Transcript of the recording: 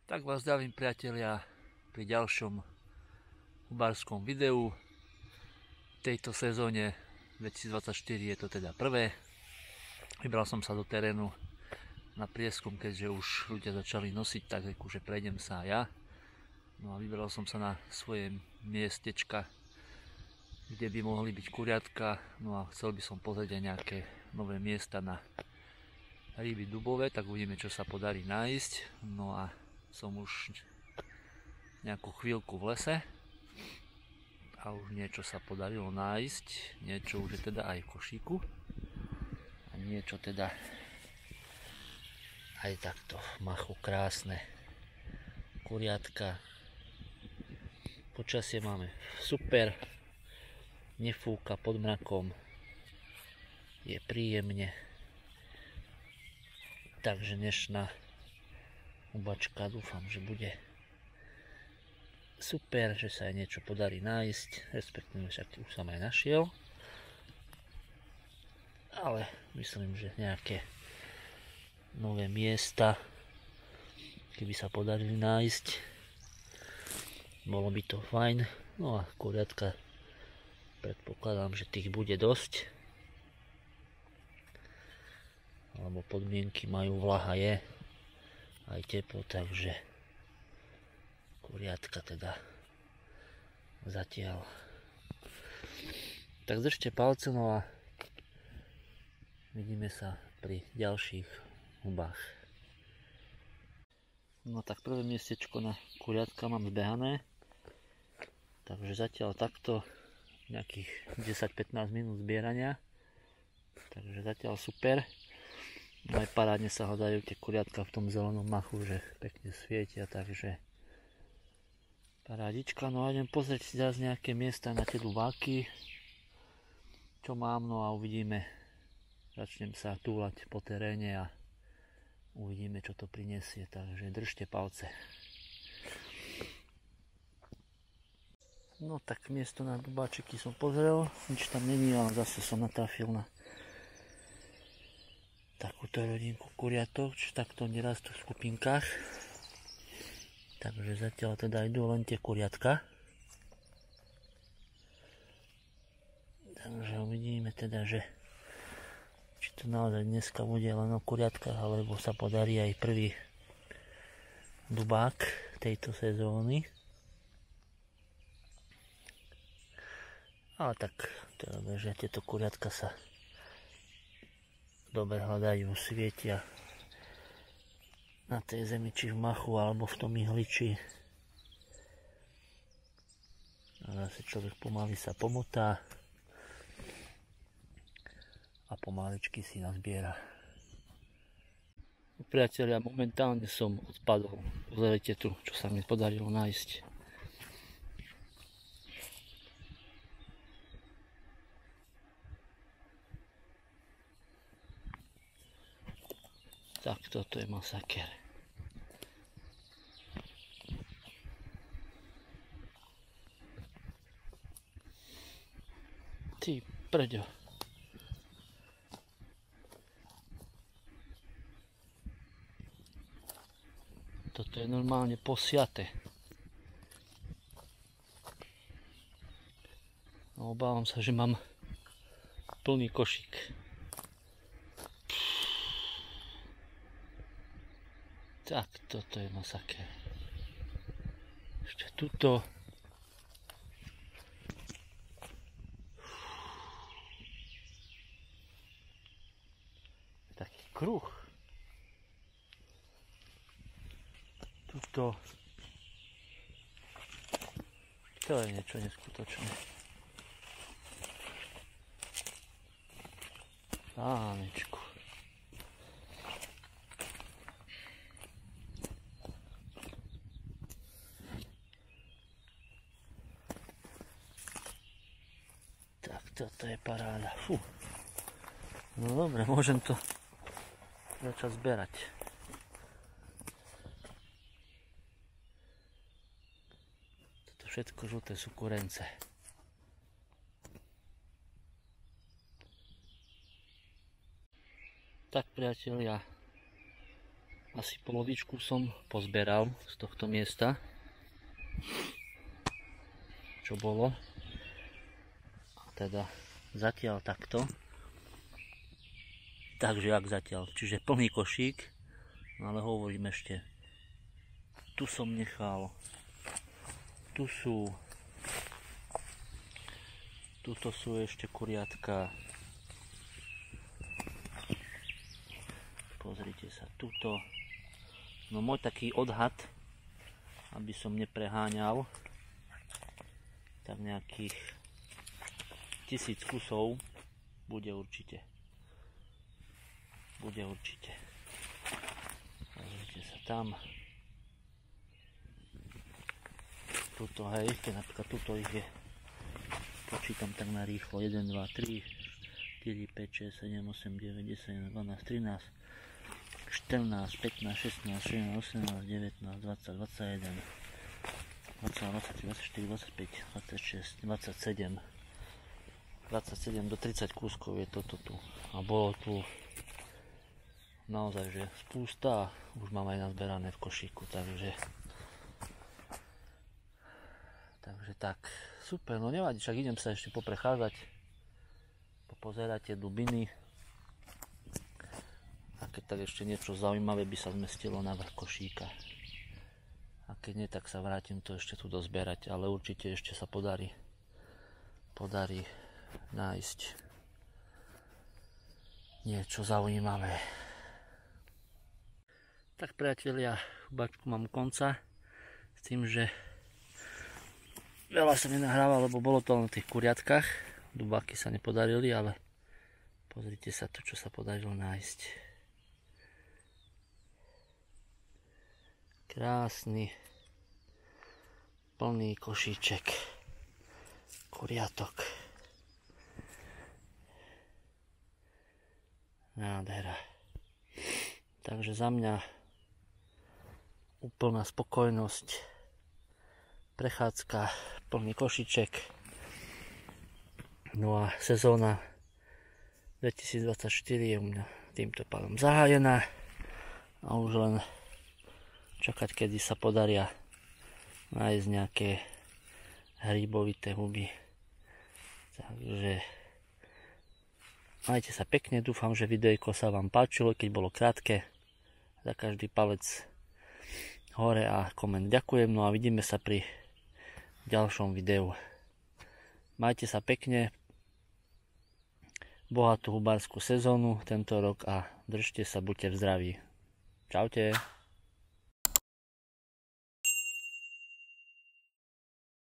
Tak vás zdravím, priatelia, pri ďalšom hubárskom videu. V tejto sezóne 2024 je to teda prvé. Vybral som sa do terénu na prieskum, keďže už ľudia začali nosiť, tak akože prejdem sa ja. No a vybral som sa na svoje miestečka, kde by mohli byť kuriatka. No a chcel by som pozrieť aj nejaké nové miesta na ryby dubové, tak uvidíme, čo sa podarí nájsť. No a som už nejakú chvíľku v lese a už niečo sa podarilo nájsť, niečo už je teda aj v košíku a niečo teda aj takto v machu, krásne kuriatka. Počasie máme super, nefúka pod mrakom, je príjemne, takže dnešná hubačka dúfam, že bude super, že sa aj niečo podarí nájsť, respektíve však už som aj našiel, ale myslím, že nejaké nové miesta, keby sa podarili nájsť, bolo by to fajn. No a kuriatka, predpokladám, že tých bude dosť, lebo podmienky majú, vlaha je aj teplo, takže kuriatka teda zatiaľ. Tak držte palce, no a vidíme sa pri ďalších hubách. No tak prvé miestečko na kuriatka mám zbehané, takže zatiaľ takto nejakých 10-15 minút zbierania, takže zatiaľ super. No aj parádne sa hľadajú tie kuriatka v tom zelenom machu, že pekne svietia, takže parádička. No a idem pozrieť si zase nejaké miesta na tie dubáky, čo mám, no a uvidíme. Začnem sa túlať po teréne a uvidíme, čo to prinesie, takže držte palce. No tak miesto na dubáčiky som pozrel, nič tam není, ale zase som natrafil na takúto rodinku kuriatok, čo takto nerastú v skupinkách. Takže zatiaľ teda idú len tie kuriatka. Takže uvidíme teda, že či to naozaj dneska bude len o kuriatkách, alebo sa podarí aj prvý dubák tejto sezóny. Ale tak teda, že tieto kuriatka sa dobre hľadajú, svietia na tej zemi, či v machu alebo v tom ihliči. A zase človek pomaly sa pomotá a pomaličky si nazbiera. Priatelia, momentálne som odpadol. Pozerajte tu, čo sa mi podarilo nájsť. Tak toto je masaker. Ty prďo. Toto je normálne posiate. No, obávam sa, že mám plný košík. Tak, toto je masaker. Ešte tuto. Taký kruh. Tuto. To je niečo neskutočné. Ánečku. Toto je paráda. Fú. No dobre, môžem to začať zberať. Toto všetko žlté sú kurence. Tak priatelia, Asi polovičku som pozberal z tohto miesta, čo bolo. A teda zatiaľ takto. Takže jak zatiaľ, čiže plný košík, ale hovorím ešte, tu som nechal, tuto sú ešte kuriatka, pozrite sa, tuto, no môj taký odhad, aby som nepreháňal, tak nejakých 1000 kusov bude určite. Pozrite sa tam. Tuto, hej, napríklad tuto ich je, počítam tak na rýchlo, 1, 2, 3, 4, 5, 6, 7, 8, 9, 10, 12, 13, 14, 15, 16, 17, 18, 19, 20, 21, 22, 23, 24, 25, 26, 27 do 30 kúskov je toto tu. A bolo tu naozaj, že spústa, už mám aj nazberané v košíku, takže tak, super, no nevadí, však idem sa ešte poprechádzať, popozerať tie dubiny a keď tak ešte niečo zaujímavé by sa zmestilo na vrch košíka. A keď nie, tak sa vrátim to ešte tu dozbierať, ale určite ešte sa podarí nájsť niečo zaujímavé. Tak priatelia, hubačku mám u konca s tým, že veľa sa nenahrával, lebo bolo to len na tých kuriatkách. Dubáky sa nepodarili, ale pozrite sa to, čo sa podarilo nájsť. Krásny plný košíček kuriatok. Nádhera. Takže za mňa úplná spokojnosť, prechádzka, plný košiček. No a sezóna 2024 je u mňa týmto pádom zahájená a už len čakať, kedy sa podaria nájsť nejaké hríbovité huby. Takže majte sa pekne, dúfam, že videjko sa vám páčilo, keď bolo krátke. Za každý palec hore a koment ďakujem, no a vidíme sa pri ďalšom videu. Majte sa pekne, bohatú hubárskú sezónu tento rok a držte sa, buďte v zdraví. Čaute.